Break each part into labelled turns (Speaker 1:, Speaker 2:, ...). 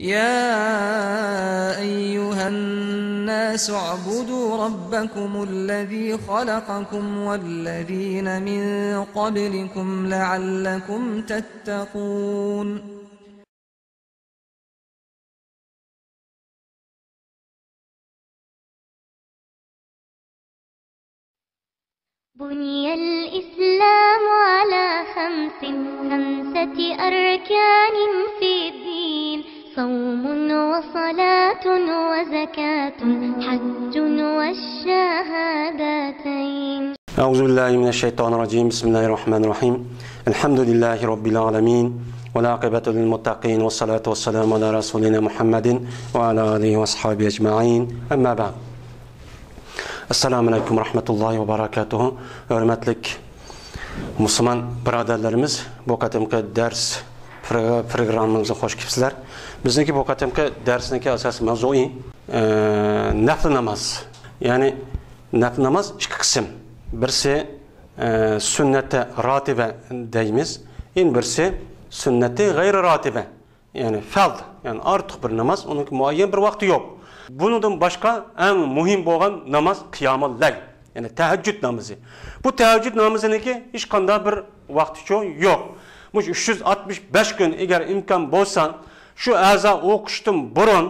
Speaker 1: يا أيها الناس اعبدوا ربكم الذي خلقكم والذين من قبلكم لعلكم تتقون.
Speaker 2: بني الإسلام على خمسة أركان في الدين: صوم وصلاة وزكاة حج والشهادتين.
Speaker 3: أعوذ بالله من الشيطان الرجيم. بسم الله الرحمن الرحيم. الحمد لله رب العالمين والعاقبة للمتقين والصلاة والسلام على رسولنا محمد وعلى آله وأصحابه أجمعين. أما بعد. Assalamu alaykum rahmatullohi va barakatuh. Hurmatli musulmon birodarlarimiz, bu qatimki dars programmamizga xush kelibsizlar. Bizniki bu qatimki darsniki asosiy mavzui nafl namoz. Ya'ni nafl namoz ikki qism. Birisi sunnati rotiba deymiz, birisi sunnati g'ayri rotiba. Ya'ni fard, ya'ni ortiq bir namoz, uning muayyan bir vaqti yo'q. Bundan başka en mühim olan namaz qiyamul layl, yani tahajjud namazı. Bu tahajjud namazınınki hiç qanday bir vaqti yok. Bu 365 gün eğer imkan bolsa, şu aza o'qishdan burun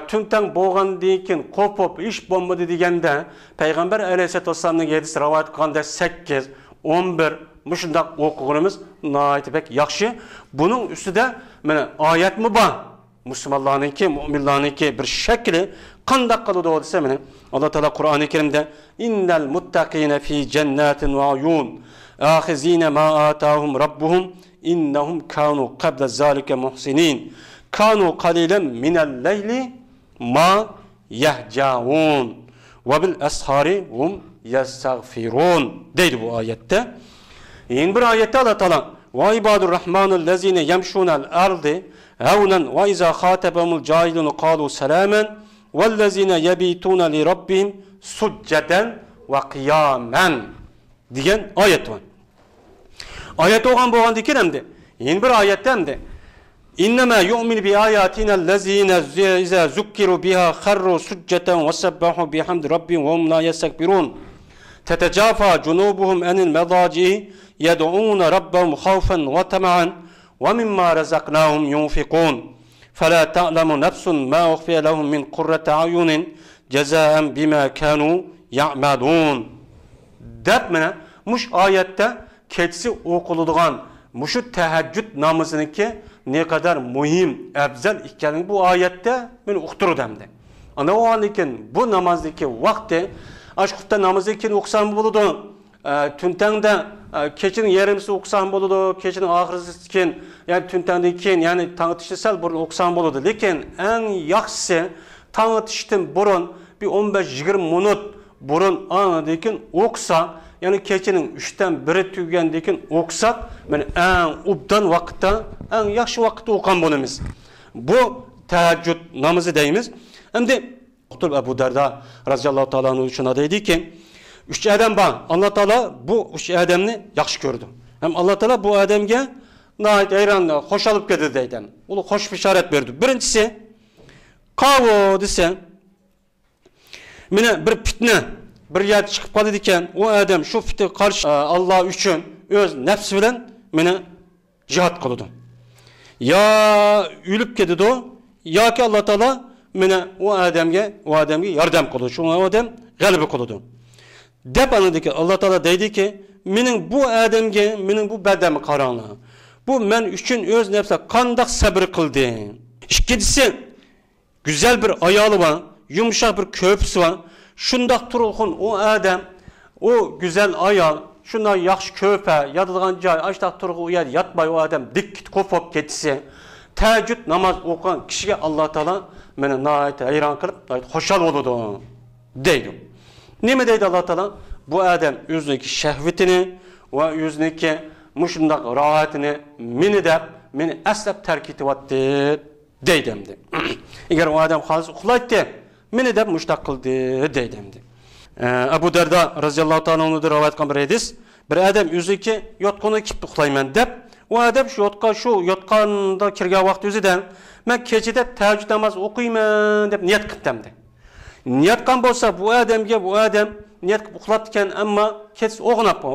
Speaker 3: tuntan bo'lgandan keyin qo'pib ish bo'lmadi deganda Payg'ambar alayhisolatu vasallamning hadis rivoyat qilganda 8, 11 mushundaq o'qig'imiz nihoyatda bek yaxshi. Buning ustida mana oyat mi bor? Müslümanlarınki, müminlarınki bir şekli qanday qiladi desa, mana Alloh taolo Qur'oni Karimda innal muttaqina fi jannatin va uyun akhizina ma atahum rabbuhum innahum kanu qabla zalika muhsinin kanu qalilan minal layli ma yahjaun va bil ashari hum yastaghfirun deydi bu oyatda. Yeni bir oyatda Alloh taolo va ibadur rahmanul lezine yamshunal ardi هونا وإذا خاطبهم الجاهلون قالوا سلاما والذين يبيتون لربهم سجدا وقياما diyen ayet var. Ayet olan bu anda kiremde. Yeni bir ayetten de İnnemâ yu'min bi ayatina allazîne izâ zukkiru biha kharru succeten ve sebbahu bihamdi rabbihim ve hum la yestekbirun. Tetecâfâ cunubuhum enil medâci'i yed'ûne rabbahum khawfen ve tema'an وَمِمَّا رَزَقْنَاهُمْ يُنْفِقُونَ فَلَا تَعْلَمُ نَفْسٌ مَا أُخْفِيَ لَهُمْ مِنْ قُرَّةِ أَعْيُنٍ جَزَاءً بِمَا كَانُوا يَعْمَلُونَ. Depmene muş ayette keçisi okulduğun muşu teheccüd namazınınki ne kadar mühim, ebzel ikkenin bu ayette beni uqturu demdi. Ana o an iken bu namazdaki vakti aşkufta namazı iken okusan buludu. Tüntende keçinin yerimisi okusan buludu, keçinin ahırısı iken, yani tüntenden iken, yani tanıtışısal burun okusan buludu. Lekin en yaxşısı tanıtıştın burun bir 15-20 minut burun anadayken okusa, yani keçinin 3'ten 1'i tüygendeyken okusak, yani en ubdan vakitte, en yaxşı vakitte okan bunumuz. Bu teheccüd namazı deyimiz. Hem de Ebu Derda radıyallahu ta'ala anhu için adaydı ki, üç adam var. Allah Teala bu üç adamni yaxşı gördü. Hem Allah Teala bu adamga nahayet hayran, hoş alıp geldi deydi. Onu hoş işaret verdi. Birincisi, qavo dese, mine bir fitne, bir yer çıkıp kaldı diken, o adam şu fitne karşı Allah için öz nefsi bilen mine cihat kılıdı. Ya ölüp geldi o, ya ki Allah Teala mine o adamga yardım kılıdı. Şu adam galibi kılıdı. Dep anladık Allah Teala dedi ki, mening bu adamga, mening bu badam qaranlığı. Bu men üçün öz nefse qandaq sabır qildi. İkincisi, güzel bir ayalı var, yumuşak bir köpüsü var. Şundaq turulğun o adam, o güzel ayal, şundan yaxşı köpe, yadılğan joy, aştaq turğu u yer yatmay o adam dik kopop ketse, tahajjud namaz o'qigan kishiga Allah Teala meni nahayat hayron qilib, xo'shal bo'ladi deydi. Nima deydi Allah Teala? Bu adam o'zidagi shahvatini va o'zidagi mushundaq rohatini meni deb, meni aslab tark etyapti deydi. Agar u adam xolis uxlaydi, meni deb mushtaq qildi deydi. Abu Derda radhiyallohu ta'ala ondan rivoyat qilgan bir hadis, bir adam o'zidagi yotqini kipti uxlayman deb, u adam shu yotqanda kirgan vaqt o'zidan men kechida tahajjud namoz o'qiyman deb niyat qildim. Niyat qilgan bo'lsa bu odam niyat qilib uxlab ekan, ammo kech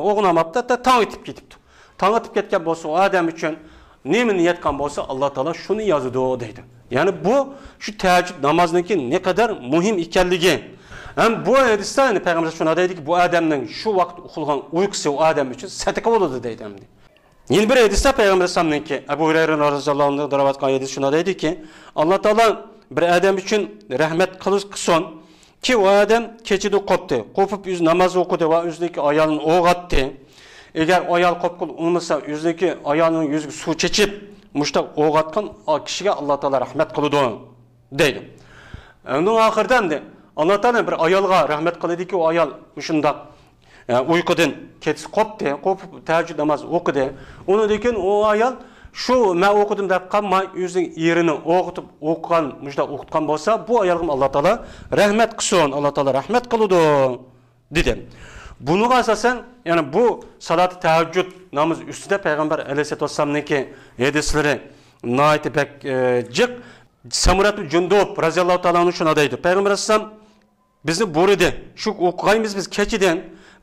Speaker 3: o'g'namabdi, tong etib ketibdi. Tong etib ketgan bo'lsa u odam uchun nima niyat qilgan bo'lsa Alloh taolo shuni yozadi deydi. Ya'ni bu shu tahajjud namozniki ne kadar muhim ekanligi. Ham bu hadisda Payg'ambar shuna deydiki, bu odamning shu vaqt uxlagan uyqusi u odam uchun sadaqa bo'ladi deydi. Yeni bir hadisda Payg'ambar sallallohu Abu Hurayra roziyallohu anhu rivoyat qilgan hadis shuna deydiki, Alloh taolo bir odam uchun rahmat qilsin ki o odam kechida qopdi, qopib o'z namoz o'qidi va o'zidagi ayolini o'g'atdi. Agar ayol qopqil olmasa o'zidagi ayolning yuziga suv chechib, mushta o'g'atgan kishiga Alloh taolo rahmat qiladi deydi. Undan oxirdan Alloh taolo bir ayolga rahmat qiladiki, o ayol shundoq uyqudan ketib qopdi, qopib tahajjud namoz o'qidi. Undan keyin o ayol shu men o'qidim deb qolmay o'zining erini o'qigan, mushta o'qitgan bo'lsa, bu ayolga Alloh taolo rahmat qilsin, Alloh taolo rahmat qiladi dedi. Bunuga asosan, ya'ni bu salat tahajjud namoz ustida Payg'ambar alayhisolatu vasallamniki hadislari nihoyat bak jiq. Samurat Jundub raziyallohu taolo anhu shuna deydi. Payg'ambar alayhisallam bizni buyurdi. Shu o'qiymiz biz kechidan,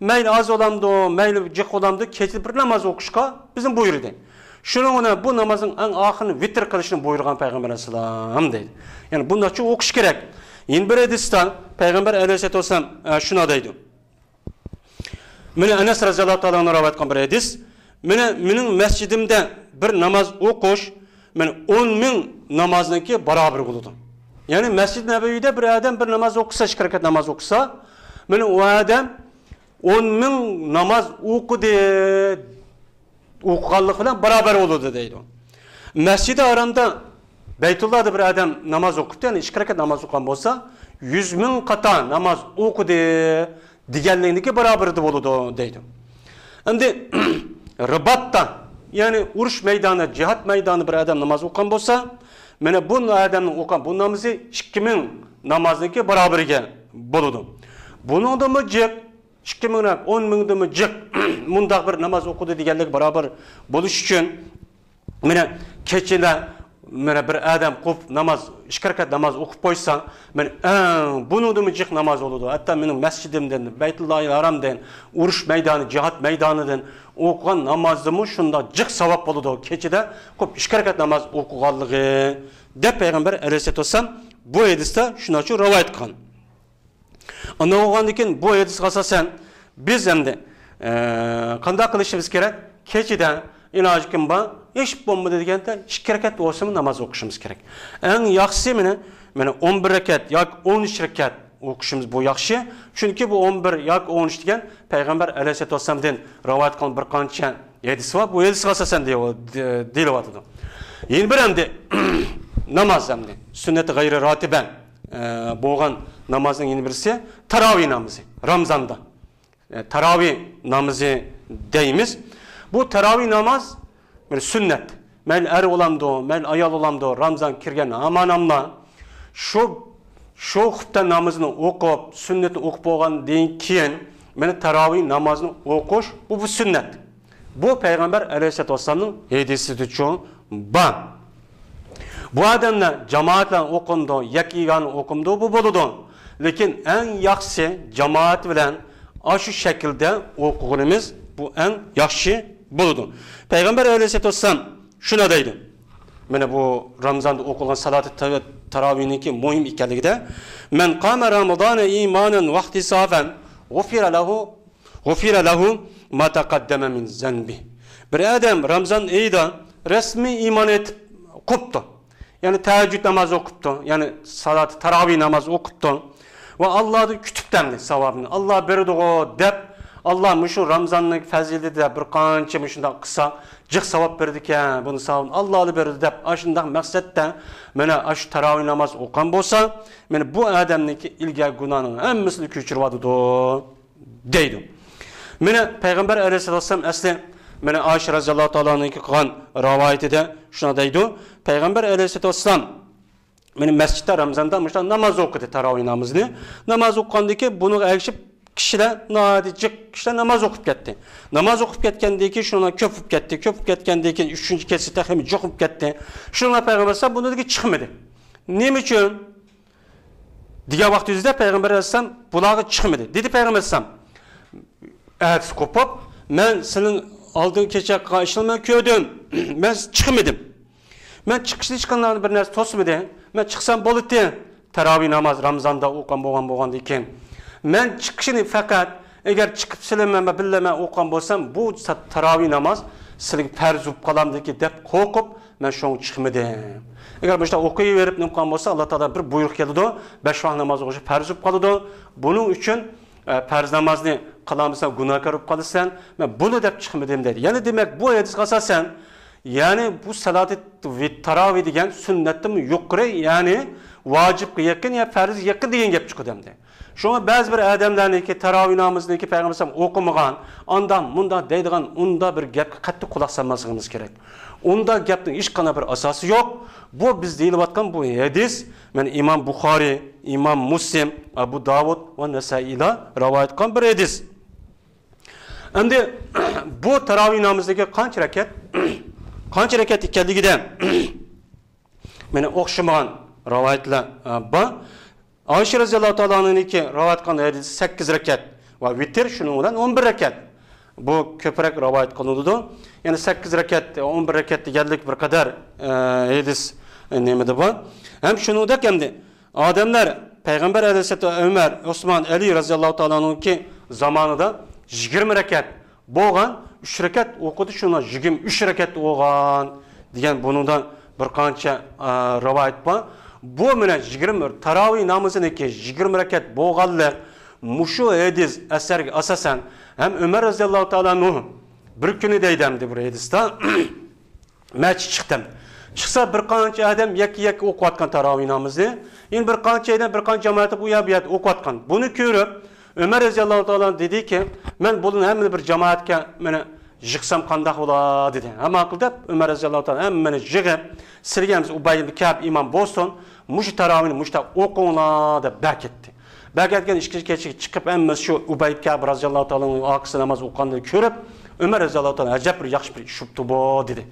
Speaker 3: mayli oz olamdi, mayli jiq olamdi, kechida bir namoz o'qishga bizni buyurdi. Shuni bu namozning eng oxirini vitr qilishni buyurgan Payg'ambar alayhisallam deydi. Ya'ni bundan uchun o'qish kerak. Endi bir hadisda Payg'ambar alayhisolatu vasallam shuna deydi. Meni Anas raziyallohu taolo anhu rivoyat qilgan bir hadis. Mening masjidimda bir namoz o'qish men 10,000 namozniki barobar bo'ladi. Ya'ni Masjid Nabaviyda bir odam bir namoz o'qisa, 2 rakat namoz o'qisa, meni u odam 10,000 namoz o'qiganlik bilan barobar bo'ladi deydi. Masjid-i Haramda Baytullohda bir odam namoz o'qibdi, ya'ni 2 rakat namoz o'qigan bo'lsa, 100,000 qata namoz o'qidi deganlikniki barobar bo'ladi deydi. Endi Ribatda, ya'ni urush maydoni, jihad maydoni bir odam namoz o'qigan bo'lsa, mana bu odamning o'qigan bu namozi 2000 namozniki barobariga bo'ladi. Buningda jiq 2000 rak 10,000 jiq mundaq bir namoz o'qidi deganlik barobar bo'lish uchun mana kechida mana bir odam qo'p namoz 2 rakat namoz o'qib qo'ysa, men buningda jiq namoz bo'ladi. Hatto mening masjidimdan, Baytullohil Haramdan, urush maydoni, jihad maydonidan o'qigan namozimni shunda jiq savob bo'ladi. Kechida qo'p 2 rakat namoz o'qiganligi deb Payg'ambar alayhisolatu vasallam bu hadisda shuna uchun rivoyat qilgan. Ana o'qigandan keyin bu hadisga asosan biz endi qanday qilishimiz kerak? Kechida iloji kim bor, hech bo'lmadi deganda 2 rakat bo'lsin namoz o'qishimiz kerak. Eng yaxshisi mana 11 rakat yoki 13 rakat o'qishimiz bu yaxshi. Chunki bu 11 yoki 13 degan Payg'ambar alayhisolatu vasallamdan rivoyat qilgan bir qancha hadis bor. Bu hadisga asosan deyilyapti. Endi bir endi namoz endi sunnati g'ayri rotiba bo'lgan namozning yana birisi tarovih namozi. Ramazonda tarovih namozi deymiz. Bu tarovih namoz bir sunnat. Men er olamdı, men ayol olamdı, Ramazan kirgen aman şu xufta namazını o'qib, sunnatni o'qib bo'lgandan keyin meni tarovih namozini o'qish bu sunnat. Bu Payg'ambar alayhisolatu vasallamning hadisi uchun bor. Bu odamlar jamoat bilan o'qindi, yakigan o'qimdi, bu bo'ladi. Lekin eng yaxshisi jamoat bilan shu shaklda o'qiganimiz bu eng yaxshi bo'ladi. Payg'ambar alayhisolatu vasallam shuna deydi. Mana bu Ramazonda o'qilgan salat taravihniki muhim ekanligida, "Men qama Ramazona imanan va ihtisaban, g'ufira lahu ma taqaddama min zanbi." Bir odam Ramazon oyida rasmiy iymon etib qopdi. Ya'ni tahajjud namozi o'qibdi, ya'ni salat tarovih namozi o'qibdi va Allohni kutibdi savobini. Alloh berdi deb Allah şu Ramazan'ın faziletida bir qancha shunday qilsa, jiq savob berdi ekan, buni savobini Alloh berdi deb, shunday maqsadda mana shu tarovih namoz o'qigan bo'lsa, mana bu odamniki ilgari gunohning hammasini kechiradi deydi. Mana Payg'ambar alayhisolatu vasallam asli mana Oysha roziyallohu taolo anha qilgan rivoyatida shuna deydi. Payg'ambar alayhisolatu vasallam mana masjidda Ramazonda namoz o'qidi, tarovih namozini. Namoz o'qigandan keyin buni ergishib kishilar nojiq kishilar namoz o'qib ketdi. Namoz o'qib ketgandan keyin shunlar ko'p bo'lib ketdi. Ko'p bo'lib ketgandan keyin 3-chi ham jo'q bo'lib ketdi. Shunlar payg'ambar alayhisalom bundan chiqmadi. Nima uchun? Degan vaqtingizda payg'ambar alayhisalom bularga chiqmadi. Dedi payg'ambar alayhisalom: "At qo'pib, men sening oldin kecha qilgan ishlarni ko'rdim. Men chiqmadim. Men chiqishni hech qanday bir narsa to'smadi. Men chiqsam bo'ladi. Tarovih namoz Ramazonda o'qigan bo'lgandan keyin men chiqishini faqat agar chiqib silaman va billaman o'qigan bo'lsam, bu tarovih namoz sizga farz bo'lib qolamdiki deb qo'rqib, men shunga chiqmadim. Agar bu yerda o'qiyverib nimqon bo'lsa, Alloh taolo bir buyruq keladi, 5 vaqt namoz o'qish farz bo'lib qoladi. Buning uchun farz namozni qilamisan, gunohkor bo'lib qolasan. Men buni deb chiqmadim dedi. Ya'ni demak bu hadisga asosan, ya'ni bu salati tarovih degan sunnatdan yuqori, ya'ni vojibga yaqin ya farzga yaqin degan gap chiqadi hamda. Shunga ba'zi bir odamlarniki tarovih namozniki payg'ambar ham o'qimagan, ondan bunda deydigan unda bir gapga qattiq quloq solmasligimiz kerak. Unda gapning hech qanday bir asosi yo'q. Bu biz deyilayotgan bu hadis, men Imom Buxoriy, Imom Muslim, Abu Davud va Nasai'lar rivoyat qilgan bir hadis. Endi bu tarovih namozniki qancha rakat? Qancha rakat ekanligidan meni o'xshamagan rivoyatlar bor. Ayşe radhiyallohu ta'ala anh'niki rivoyat qilgan hadis 8 rakat va vitr shuning bilan 11 rakat. Bu ko'proq rivoyat qilinadi. Ya'ni 8 rakat, 11 rakat deganlik bir qadar hadis nimada bor. Ham shuningdek hamda odamlar payg'ambar alayhisolatu Umar, Usmon, Ali radhiyallohu ta'ala anh'niki zamonida 20 rakat bo'lgan, 3 rakat o'qidi, shuni 23 rakat o'qigan degan bundan bir qancha rivoyat bor. Bu bilan 20 tarovih namoziniki 20 rakat bo'lganlar mushu hadis asarga asosan ham Umar roziyallohu ta'ala anhu bir kuni deydimdi bu hadisda men chiqdim. Chiqsa bir qancha odam yakka o'qiyotgan tarovih namozni, endi bir qancha odam bir qancha jamoat bu yerda o'qiyotgan. Buni ko'rib Umar roziyallohu ta'ala dediki, men buni hamma bir jamoatga meni yig'sam qanday bo'ladi dedi. Hamma qilib Umar roziyallohu ta'ala hammani yig'ib, sizlarga Ubay ibn Ka'b imom bo'lsin, mush tarovihni mushta o'qinglar deb berketdi. Berketgan ishga chiqib hamma shu Ubay ibn Ka'b roziyallohu ta'alaning oqisi namoz o'qiganini ko'rib, Umar roziyallohu ta'ala ajab bir yaxshi bir ish qilibdi bu dedi.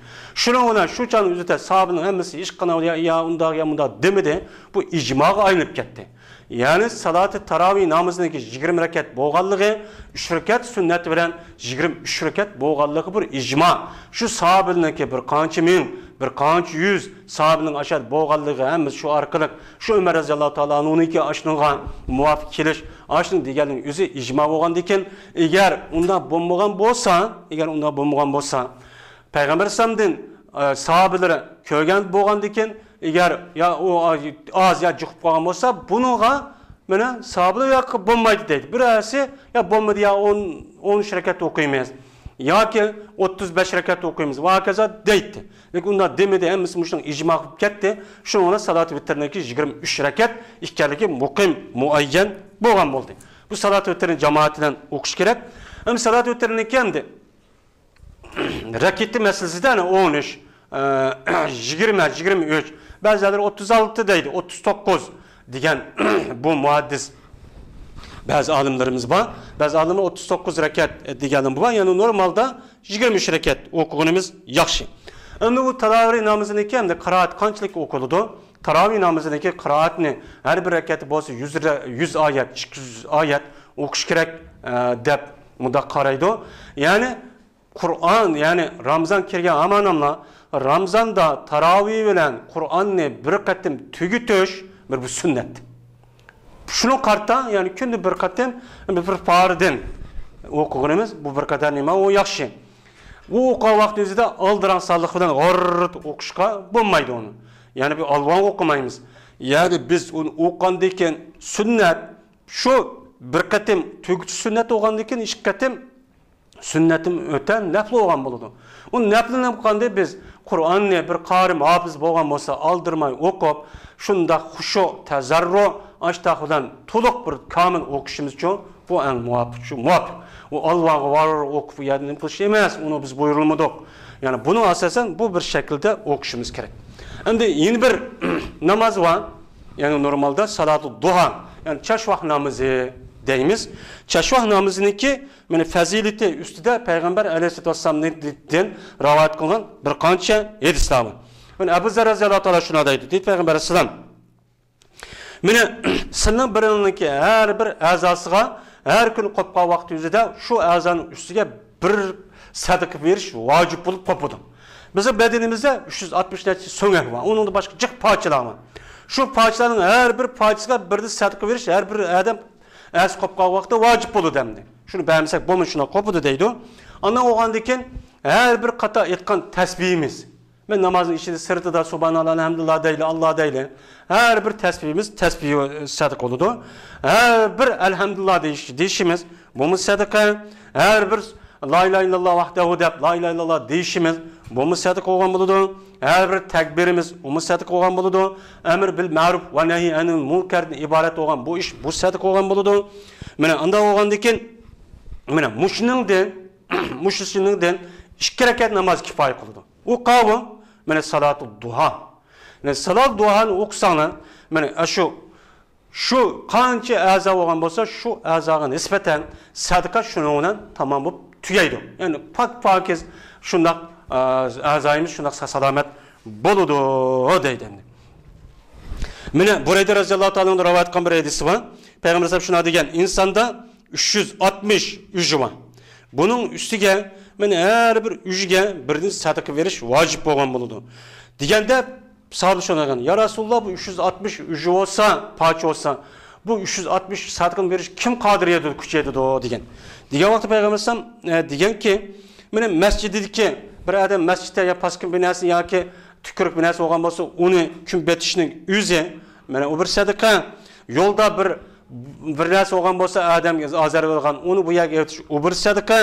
Speaker 3: Shuning bilan shu chani o'zida sahobaning hammasi ish qilgan ya undaq ya bundaq demidi, bu ijmoga aylanib ketdi. Yani salat-ı taravih namazındaki 20 rekat bo'lganligi 3 rekat sünnet bilen 23 rekat bo'lganligi bir icma. Şu sahabeninki bir qancha ming, bir qancha yüz sahabenin aşağı bo'lganligi hemiz şu arkalık, şu Ömer raziyallahu ta'ala onunki aşıngan muvafiq kelish, aşının deganning o'zi icma bo'lgan ekan. Eğer undan bo'lmagan bo'lsa, Peygamber sallamdan sahabeleri ko'rgan bo'lgan ekan. Eğer ya o az ya çıkıp kalgan olsa bununla bana sahabeler ya bulmaydı dedi. Birisi ya bulmadı ya 10 rekat okuyamaz. Ya ki 35 rekat okuyamaz. Vakaza deydi. Lakin onlar demedi. Hemisi muştan icma kılıp gitti. Şuna salat-ı vitrindeki 23 rekat ikkaligi muqim, muayyen bo'lgan bo'ldi. Bu salat-ı vitrini cemaatinden okuş gerek. Hem salat-ı vitrinin kendi raketi meselesinden 13, 20, 23 bazıları 36 deydi, 39 diyen bu muhaddis bazı alimlerimiz var. Bazı alimler 39 rekat diyenin bu var. Yani normalde 23 rekat okuğunumuz yaxşı. Ama bu taravih namazındaki hem de kıraat kançılık okuludu. Taravih namazındaki kıraatını her bir rekatı bolsa 100 ayet, 200 ayet okuş gerek dep muda qaraydı. Yani Kur'an yani Ramazan kirgen amanamla Ramazanda taravih bilen Kur'an'ı bir qatim tügütüş bir sünnet. Şunu karta yani kündü bir qatim bir fardan okuğunumuz bu bir kadar nima o yaxşı. Bu oqa vaqtinizde aldıran sallık bilen g'orrt okuşka bulmaydı onu. Yani bir alvan okumayımız. Yani biz onu oqandayken sünnet şu bir qatim tügütüş sünnet oqandayken iki qatim sünnetim öten nafl olgan buludu. O naflini oqanda biz Kur'an'ı bir qarim hafız bo'lgan bo'lsa aldırmay okup şunda huşu, tazarru aştaqıdan to'liq bir kamil o'qishimiz uchun bu en muvafiq. O Allah'a var okup yadını qilish emas, onu biz buyurulmadık. Yani bunu asasen bu bir şekilde o'qishimiz kerak. Endi yeni bir namaz var. Yani normalde salat-ı duha, yani çaş vaqt namazı deymiz. Çashvah namazınınki meni fazilati ustida Peygamber Aleyhisselatü Vesselam'dan rivayet kılgan bir qancha hadislar var. Yani Abu Zar radhiyallohu ta'ala shuna deydi. Deydi Peygamber Aleyhisselam. Meni sizning biriniki her bir a'zosiga her kun qopqa vaqt yuzida shu a'zoning ustiga bir sadaqa berish vojib bo'lib qopdi. Bizim bedenimizde 360 neçe söngek var. Onun da başka cık parçalar var. Şu parçaların her bir parçasına bir de sadaka veriş, her bir adam az kopka vakti vacip olur demdi. Şunu beğenmesek bu şuna kopudu deydi. Ondan oğandayken her bir kata etkan tesbihimiz. Ben namazın içinde sırtı da subhanallah, elhamdülillah deyle, Allah deyle. Her bir tesbihimiz tesbih sadaka oldu. Her bir elhamdülillah deyişimiz. Bu sadaka. Her bir la ilahe illallah vahdehu deyip la ilahe illallah deyişimiz. Bu sadaka olgan buludu. Her bir tekbirimiz bu sadaka olgan buludu. Emir bil ma'ruf ve nehy anil munkardan ibaret olgan bu iş bu sadaka olgan buludu. Mene anda olgandan mene muşriklerden 2 rekat namaz kifoya kıldı. O kavı mene salatu duha. Yani salat duhani okusana mene şu qancha a'zo olgan bo'lsa shu a'zoga nisbatan sadaka shunga bilan tamom bo'lib tugaydi. Yani pakiz shundoq a'zoyimiz shundoq salomat bo'ladi deydi. Mana Burayda roziyallohu ta'ala anhu rivoyat qilgan bir hadisi bor. Payg'ambar sollallohu shuna degan, insonda 360 uji bor. Buning ustiga mana har bir ujiga birdan sadaqa berish vojib bo'lgan bo'ladi. Deganda sahabe şuna degan, ya Rasulullah bu 360 uji olsa, parça olsa bu 360 sadaqani berish kim qodir edi, kuch edi degan. Degan vaqtda Payg'ambar sollallohu deganki, mana masjiddagi bir adam masjidda ya paskin binasi yoki tükürük binasi olgan bo'lsa, uni kun betishning o'zi mana u bir sadaqa. Yo'lda bir narsa olgan bo'lsa, odamga azar bo'lgan, uni bu yerga yetish u bir sadaqa.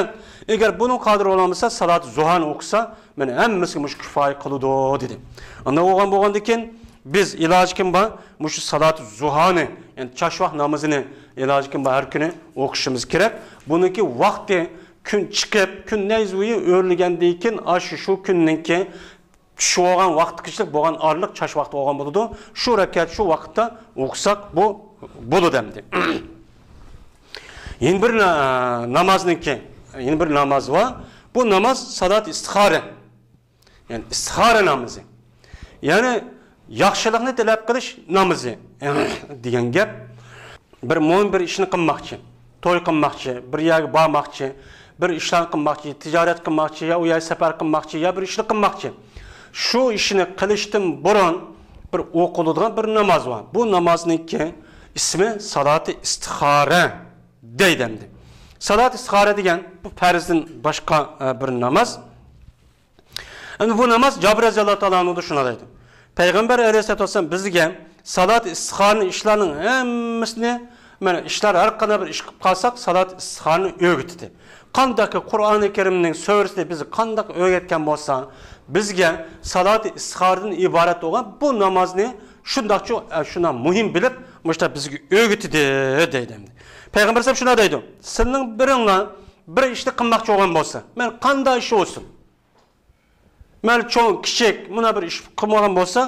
Speaker 3: Agar buning qodir bo'lmasa, salat zuhani o'qisa, mana hammasiga mush kifoya qiladi dedi. Unda olgan bo'lgandan biz iloji kim bor? Mush salat zuhani, ya'ni chashvah namozini iloji kim bor har kuni o'qishimiz kerak. Buniki vaqti kun chiqib, kun nayzuyi o'rlagandan keyin shu kunninki shu olgan vaqtqichlik bo'lgan orliq chash vaqti olgan bo'ladi. Shu rakat shu vaqtda o'qisak bu bo'ladi demdi. Yana bir namozniki, yana bir namoz var. Bu namoz salat istixora. Yani istixora namozi. Yani yaxshilikni talab qilish namozi degan gap. Bir mo'min bir ishni qilmoqchi, to'y qilmoqchi, bir yerga bormoqchi, bir ishlar qilmoqchi, tijorat qilmoqchi, yo u yerga safar qilmoqchi, yo bir ishni qilmoqchi. Şu işini qilishdan burun bir o'qiladigan bir namoz var. Bu namozniki ismi salat istixora deydi. Salat istixora degan bu farzdan boshqa bir namoz. Endi bu namoz Jabir roziyallohu ta'ala anhu shuna deydi. Payg'ambar alayhisolatu vasallam bizga salat istixoraning ishlarining hammasini mana ishlar har qanday bir ish qilib qolsak salat istixorani o'rgatdi. Qandaki Qur'oni Karimning surasida bizni qanday o'rgatgan bo'lsa, bizga salat istixoradan iborat bo'lgan bu namozni shundoqcha shuna muhim bilib, mushta bizga o'rgatdi deydi. Payg'ambar sollallohu shuna deydi. Sizning biringlar bir ishni qilmoqchi bo'lgan bo'lsa, men qanday ish olsun? Men cho'ng, kichik, buna bir ish qilmoqchi bo'lsa,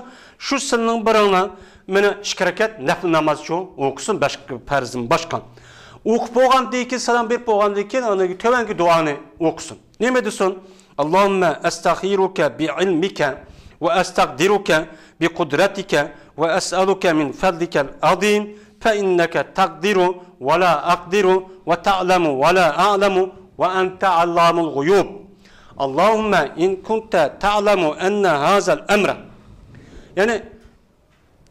Speaker 3: shu sizning biringlar meni 2 rakat nafl namozchi o'qisin, boshqa farzim boshqa. O'qib bo'lgandan keyin salom berib bo'lgandan keyin ana to'vangi duoni o'qisin. Nima desin? Allohumma astaghiruka bi'ilmika va astaqdiruka biqudratika va as'aluka min fadlikal azim fa innaka taqdiru va la aqdiru va ta'lamu va la a'lamu va anta allamul ghuyub. Allohumma in kunta ta'lamu anna hazal amra. Yani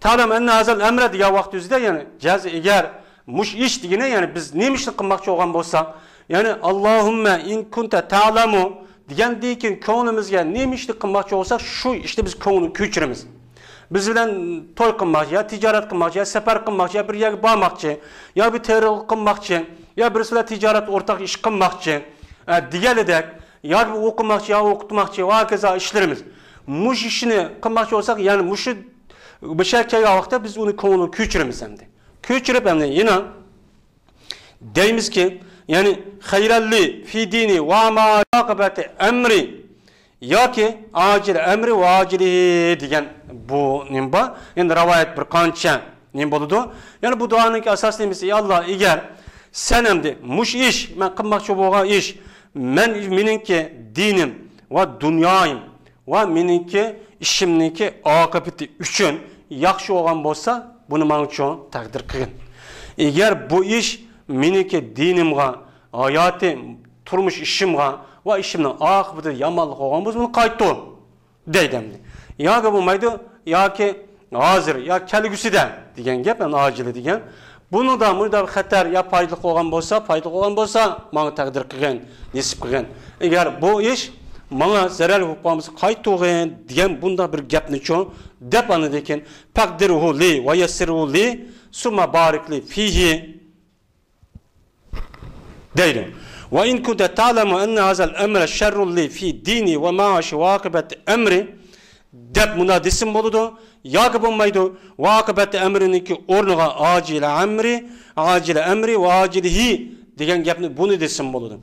Speaker 3: ta'lam anna hazal amra degan vaqt o'zida, yani jazi egar mush ish degani, yani biz nima ishni qilmoqchi bo'lgan bo'lsak, yani Allohumma in kunta ta'lamu degandan keyin ko'nglimizga nima ishni qilmoqchi bo'lsak, shu ishni biz ko'ngilni ko'chiramiz. Biz bilan to'y qilmoqchi, yo tijorat qilmoqchi, yo safar qilmoqchi, yo bir yerga bormoqchi, yo bir terror qilmoqchi, yo birisi bilan tijorat o'rtaq ish qilmoqchi deganidek, yo o'qimoqchi, yo o'qitmoqchi va kaza ishlarimiz. Mush ishni qilmoqchi bo'lsak, yani mush bir şey kelgan vaqtda biz uni ko'ngilni ko'chiramiz endi. Ko'chirib endi yana deymizki, yani hayralli fi dini va ma aqibati amri yoki acil amri va acili degan bu nimba. Endi rivoyat bir qancha nim bo'ladi. Yani bu duoning asosiy nimasi? Ey Alloh, agar sen emdi muş iş men qilmoqchi bo'lgan ish meningki dinim va dunyoyim va meningki ishimniki oqibati uchun yaxshi bo'lgan bo'lsa buni men uchun taqdir qilgin. Agar bu ish meningki dinimga, hayotim, turmush ishimga va ishimning oqibati yomonlik bo'lgan bo'lsa buni qaytdi deydi. Yoki bo'lmaydi yoki hozir yo kelgusida degan gap, men ajili degan. Bunu da xatar ya foydali bo'lgan bo'lsa, menga taqdir qilgan, nisib qilgan. Agar bu ish menga zarar bo'lib qolsa qaytug'in degan bunda bir gapni-chu deb anadi ekan. Taqdiruhu li va yassiruhu li summa barikli fihi deydi. Wa in kunta ta'lamu anna hadha al-amra sharrun li fi dini wa ma'ashi wa aqibati amri deb munadisim bo'ladi. Yoki bo'lmaydi, vaqibati amriniki o'rniga ajila amri va ajilihi degan gapni buni desam bo'ladi.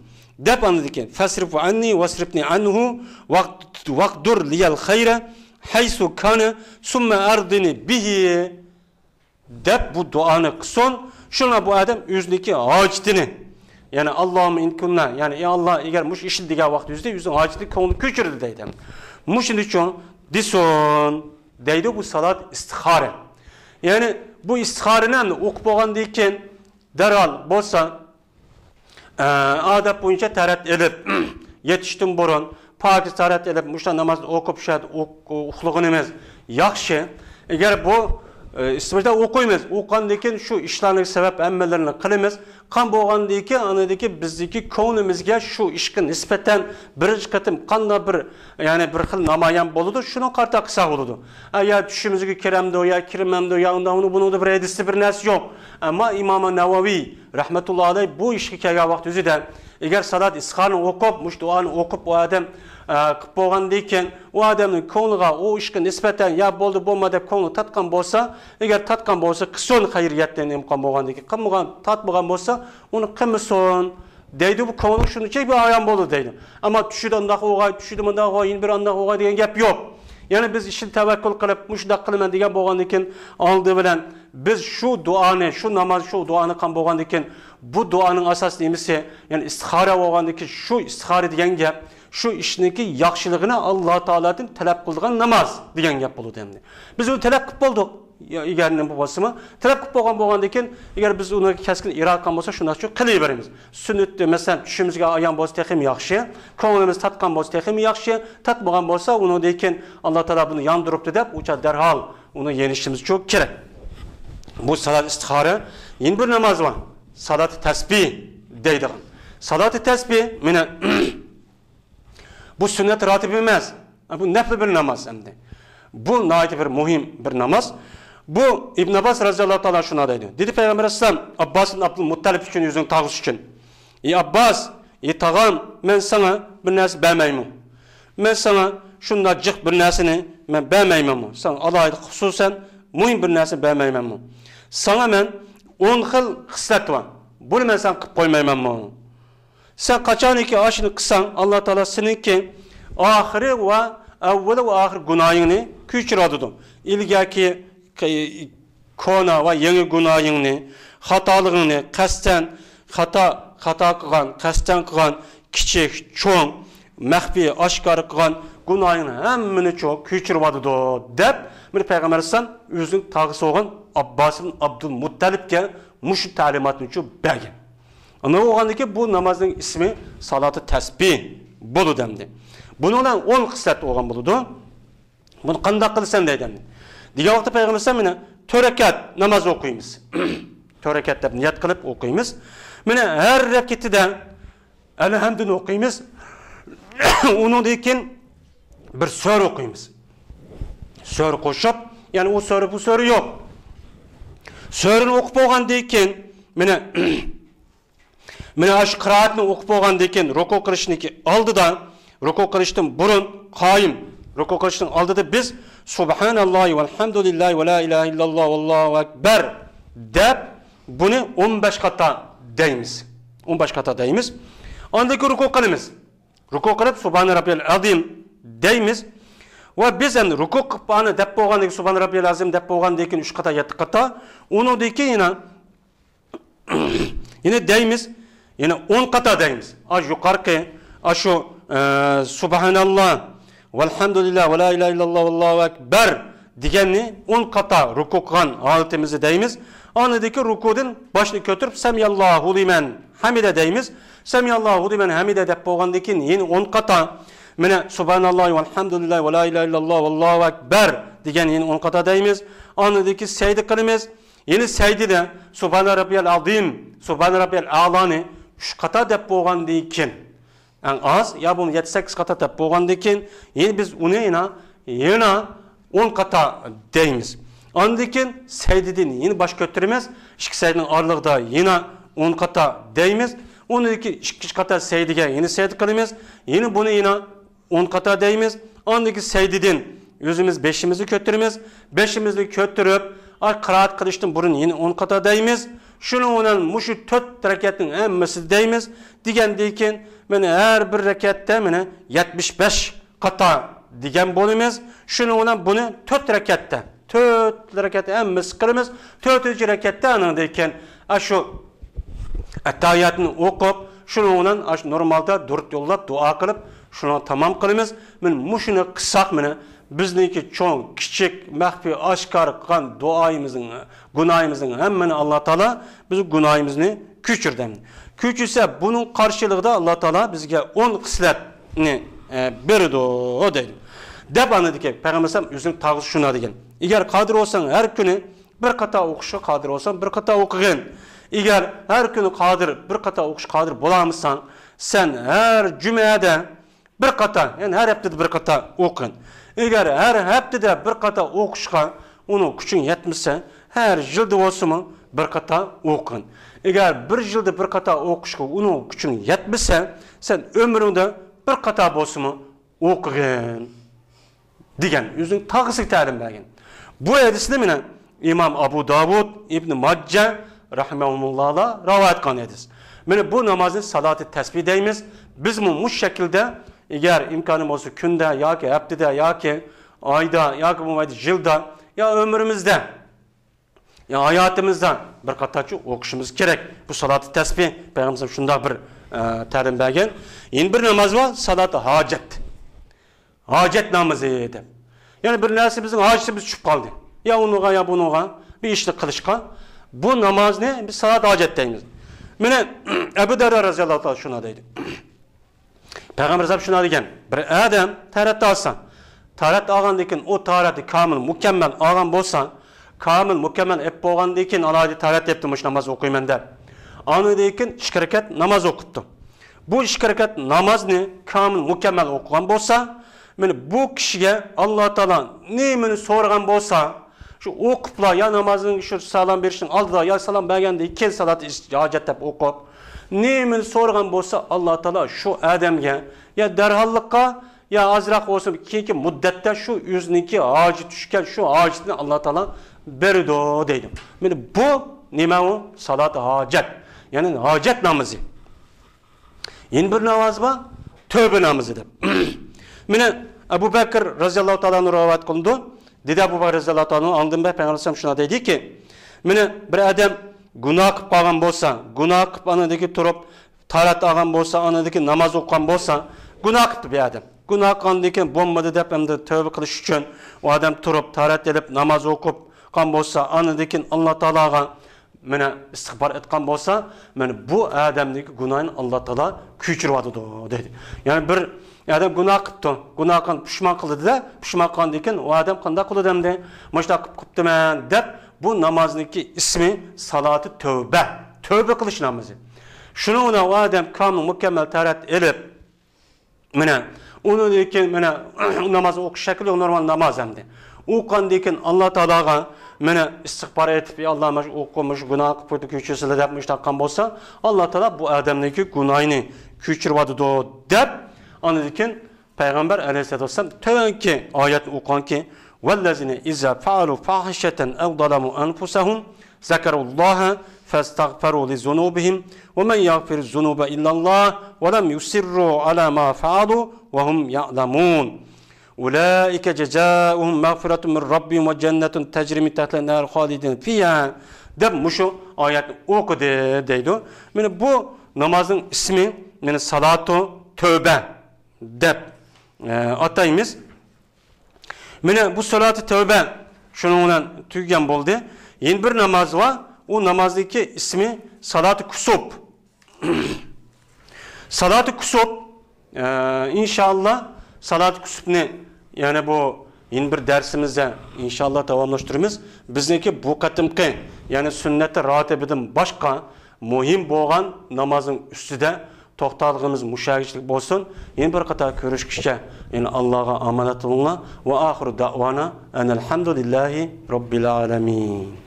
Speaker 3: Deb anadi ekan. Fasrifu anni wasrifni anhu waqdur liyal khayra haythu kana summa ardini bihi deb bu duoni qilsin. Shuna bu odam o'ziniki hojatini, ya'ni Allohum in kunna, ya'ni ey Alloh agar mush ish degan vaqt yuzda o'zining hojatini ko'ngli ko'chirdi deydi. Mushuning uchun dison deydi bu salat istixora. Yani bu istixorani o'qib bo'lgandan keyin darhol bo'lsa odat bo'yicha tarat elib yetishdan burun pokiz tarat elib mushta namozni o'qib shad uxlag'in emas. Yaxshi. Agar bu istimida o'qiymiz. O'qgandan keyin shu ishlarning sabab ammalarini qilamiz. Qan bo'lgandan keyin anadagi bizdagi ko'nglimizga shu ishga nisbatan birinchi qatim qanday bir ya'ni bir xil namoyon bo'ladi, shuni qarta qilsa bo'ladi. Ya tushimizga kiramdi yo kirmamdi yo unda buni bir hadisda bir narsa yo'q. Ammo Imom Navoiy rahmatullohi alayh bu ishga kelgan vaqt o'zida agar salat istixorani o'qib, mush duoni o'qib o odam qilib bo'lgandan keyin u odamning ko'ngliga o ishga nisbatan ya bo'ldi bo'lmadi deb ko'ngli tatgan bo'lsa, agar tatgan bo'lsa qilsin xayriyatdan imkon bo'lgandan keyin qilmagan tatmagan bo'lsa uni qilmasin deydi. Bu ko'ngli shuncha bir ayon bo'ldi deydi. Ammo tushida undoq o'g'ay, tushida bundoq o'g'ay, bir undoq o'g'ay degan gap yo'q. Yani biz ishni tavakkul qilib mushdoq qilaman degan bo'lgandan keyin oldi bilan biz shu duoni, shu namoz, shu duoni qilgan bo'lgandan keyin bu duoning asosiy nimasi, ya'ni istixora bo'lgandan keyin shu istixora degan gap shu ishniki yaxshiligini Alloh taoladan talab qilgan namoz degan gap bo'ladi endi. Biz uni talab qilib bo'ldik. Agar nima bo'lsa-mi, talab qilib bo'lgandan keyin agar biz uni kaskin iroda qilgan bo'lsa, shunday qilaveramiz. Sunnatni masalan tushimizga ayon bo'lsa texim yaxshi, ko'nglimiz tatgan bo'lsa texim yaxshi, tatmagan bo'lsa uni keyin Alloh taolo buni yondiribdi deb o'cha darhol uni yenishimiz çok kerak. Bu salat istixora, yana bir namoz bor. Salat tasbih deydi. Salat tasbih mana bu sünnet ratib emas. Bu nafl bir namoz endi. Bu nayet bir muhim bir namoz. Bu İbn Abbas radhiyallohu ta'ala shuna deydi. Dedi Peygamber Aleyhisselam Abbas ibn Abdul Muttalib uchun o'zining tag'isi uchun. Ey Abbas, ey tag'am, men sana bir narsa bermayman. Men sana shunda jiq bir narsani men bermayman. Sen alohida xususan muhim bir narsa bermayman. Sana men 10 xil xislat bor. Buni men sen qilib qo'ymayman. Sen qachoniki ashini qilsang, Alloh taolo seninki oxiri va avvali va oxir gunohingni kechiradi. Ilgaki kona va yangi gunohingni, xatoligingni qasddan xato qilgan, qasddan qilgan, kichik, cho'ng, maxfiy, oshkor qilgan gunohingni hammani cho'q kechiradi deb bir payg'ambar alayhisalom o'zining tag'isi bo'lgan Abbas ibn Abdul Muttalibga mush ta'limotni chu bergan. Ana o'g'andiki bu namozning ismi salati tasbih bo'ladi demdi. Buni bilan 10 xislat olgan bo'ladi. Buni qanday qilsan deydi. Degan vaqtda payg'ambar alayhisalom mana 4 rakat namoz o'qiymiz. 4 rakat deb niyat qilib o'qiymiz. Mana har rakatida alhamdulillah o'qiymiz. Undan keyin bir sura o'qiymiz. Sura qo'shib, ya'ni u sura bu sura yo'q. Surani o'qib bo'lgandan keyin mana shu qiroatni o'qib bo'lgandan keyin ruku qilishniki oldidan, ruku qilishdan burun qoyim, ruku qilishdan oldida biz subhanallohi valhamdulillahi va la ilaha illalloh vallohu akbar deb buni 15 qator deymiz. 15 qator deymiz. Ondan keyin ruku qilamiz. Ruku qilib subhana robbiyal azim deymiz. Va biz endi ruku qilib deb bo'lgandan keyin subhana robbiyal azim deb bo'lgandan keyin 3 qator 7 qator undan keyin Yine deymiz, yine 10 kata deymiz. Aş yukarıki, aşu subhanallah, velhamdülillah, ve la ilahe illallah, vallahu ekber degenni 10 kata ruku kılgan haletimizi deymiz. Anadaki rukudan başını götürüp semiyallahu limen hamide deymiz. Semiyallahu limen hamide dep bolgandan yine 10 kata mine subhanallah velhamdülillah ve la ilahe illallah vallahu ekber degen yine 10 kata deymiz. Anadaki secde kılımız. Yine secdede subhana rabbiyal azim, subhana rabbiyal a'lani 3 kata dep bolgandan keyin en az ya bunu 7-8 kata dep bolgandan keyin yine biz onu yine 10 kata deymiz. Ondan keyin secdeden yine baş götürmez. İki secdenin aralığında yine 10 kata deymiz. Ondan keyin 2 kata secdege yine secde kılımız. Yine bunu yine 10 kata deymiz. Ondan keyin secdeden özümüz 5'imizi götürmez. 5'imizi götürüp qiraat qilishdan burun yine 10 kata deymiz. Şunun bilan mushu 4 rakatning hammasi deymiz. Degandan keyin mana har bir rakatda mana 75 kata degan bo'lamiz. Şunun bilan buni 4 rakatda 4 rakat hammasi qilamiz. 4-rakatda andan keyin shu attahiyatni o'qib, şunun bilan normalda durut yo'llab duo qilib, shuni tamom qilamiz. Men mushuni qilsak mana bizniki cho'ng, kichik, maxfiy, oshkor qilgan duoyimizning, gunoyimizning hammani Alloh taolo biz gunoyimizni kechirdi. Kechirsa buning qarshiligida Alloh taolo bizga 10 xislatni berdi deydi. Deb anladık Peygamber yüzün tağısı şuna degan. Eğer qadir olsan her günü bir kata o'qishga qadir olsan bir kata o'qigin. Eğer her günü qadir bir kata o'qish qadir bo'lamsan, sen her cümlede bir kata, yani her haftada bir kata o'qin. Eğer her haftada bir kata o'qishga onun kuching yetmasa, her yilda bo'lsa bir kata o'qin. Eğer bir yilda bir kata o'qishga onun kuching yetmasa, sen ömrüngde bir kata bo'lsa o'qigin. Degan özün tağısı ta'lim bergan. Bu hadisni mana İmam Abu Davud İbn Majja rahimehumullah rivoyat qilgan hadis. Mana bu namozni salati tasbih deymiz. Biz bu şekilde eğer imkanım olsa kunda yoki haftada yoki oyda yoki bo'lmaydi yilda ya ömrümüzde ya hayatımızda bir qatacha o'qishimiz kerak. Bu salati tasbih Peygamber shunday bir ta'lim bergan. Endi bir namoz var, salati hojat. Hacet namazı edi. Yani bir narsa bizim hacetimiz çıkıp kaldı. Ya onuğa ya bunuğa bir işli kılışka. Bu namaz ne? Biz salat hacet deyimiz. Mene Ebu Derda razıyallahu anh şuna deydi. Peygamber Zab şuna degen. Bir adam taharatda alsan. Taharat algan dekin o taharatı kamil mükemmel algan bolsa, kamil mükemmel ep bolgan dekin alaydı taharat yaptırmış namaz okuyman der. Anı dekin 2 rekat namaz okuttu. Bu 2 rekat namaz ne? Kamil mükemmel okugan bolsa, men bu kişiye Allah Taala nemini so'ragan bo'lsa, şu o'qibla ya namazning şu salom berishning oldida ya salom berganda 2 salat hojat deb o'qib, nemini so'ragan bo'lsa, Allah Taala şu odamga ya darhollikqa ya azroq bo'lsin keyingi muddatda şu o'ziniki hojat tushgan şu hojatni Allah Taala berdi deydi. Meni bu nima u? Salat hojat. Ya'ni hojat namozi. Endi bir namoz bor, tövbe namozi deb. Mene Abu Bakr razıyallahu ta'ala'nın rivoyat qildi. Dedi Abu Bakr razıyallahu ta'ala anladım ben Peygamber şuna dedi ki, mene bir adam gunoh qilib qolgan bo'lsa, gunoh qilib anadagi turib tarat olgan bo'lsa, anadagi namoz o'qigan bo'lsa, gunoh qildi bu adam. Gunoh qilgandan keyin bo'lmadi deb hamda tövbe qilish uchun o adam turib tarat elib namoz o'qib qolgan bo'lsa, anadagi Alloh taologa mene istig'for etgan bo'lsa, mene bu odamning gunohini Alloh taolo kechiradi dedi. Yani bir adam gunoh qildi, gunoh qilib pushmon qildi-da, pushmon qilgandan keyin u odam qanday qildi demdi? Mana qilib qiptiman deb bu namozniki ismi salati tövbe. Tövbe qilish namozi. Shuni u odam kamil mukammal tarat elib mana uni keyin mana namoz o'qish shakli normal namoz hamdi. O'qigandan keyin Alloh taologa mana istig'for etib, Alloh mana o'qimiş gunoh qilib kechirsin deb mushtaqan bo'lsa, Alloh taolo bu odamniki gunohini kechiradi deb anladıkken Peygamber aleyhisselatü vesselam tevenki ayet okuyan ki وَالَّذِينَ اِذَا فَعَلُوا فَاحِشَةً اَوْ ظَلَمُوا أَنْفُسَهُمْ ذَكَرُوا اللّٰهَ فَاسْتَغْفَرُوا لِذُنُوبِهِمْ وَمَنْ يَغْفِرُ الذُّنُوبَ إِلَّا اللّٰهُ وَلَمْ يُصِرُّوا عَلَى مَا فَعَلُوا وَهُمْ يَعْلَمُونَ أولئك جزاؤهم مغفرة من ربهم وجنة تجري من تحتها الأنهار خالدين فيها deb mushu oyatni o'qidi deydi. Mana bu namozning ismi mana salatu tövbe deb ataymiz. Mana bu salatu tövbe şunun bilan tugagan bo'ldi. Yana bir namoz var. O namozniki ismi salatu kusub. Salatu kusub inşallah salatu kusubni yani bu yeni bir dersimizde inşallah tamamlaştırırız. Bizniki bu qatimki yani sünnet-i ratibidan başqa muhim bo'lgan namazın üstüde to'xtalg'imiz mushagichlik bo'lsin. Yeni bir qator ko'rishguncha yani Allohga omonat bo'linglar va oxiru da'vona alhamdulillahi robbil alamin.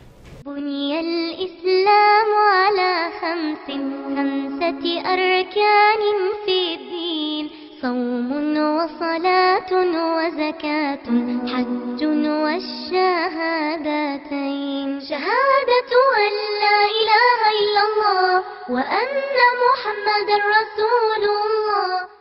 Speaker 2: بني الإسلام على خمسة أركان في الدين صوم وصلاة وزكاة حج والشهادتين شهادة أن لا إله إلا الله وأن محمد رسول الله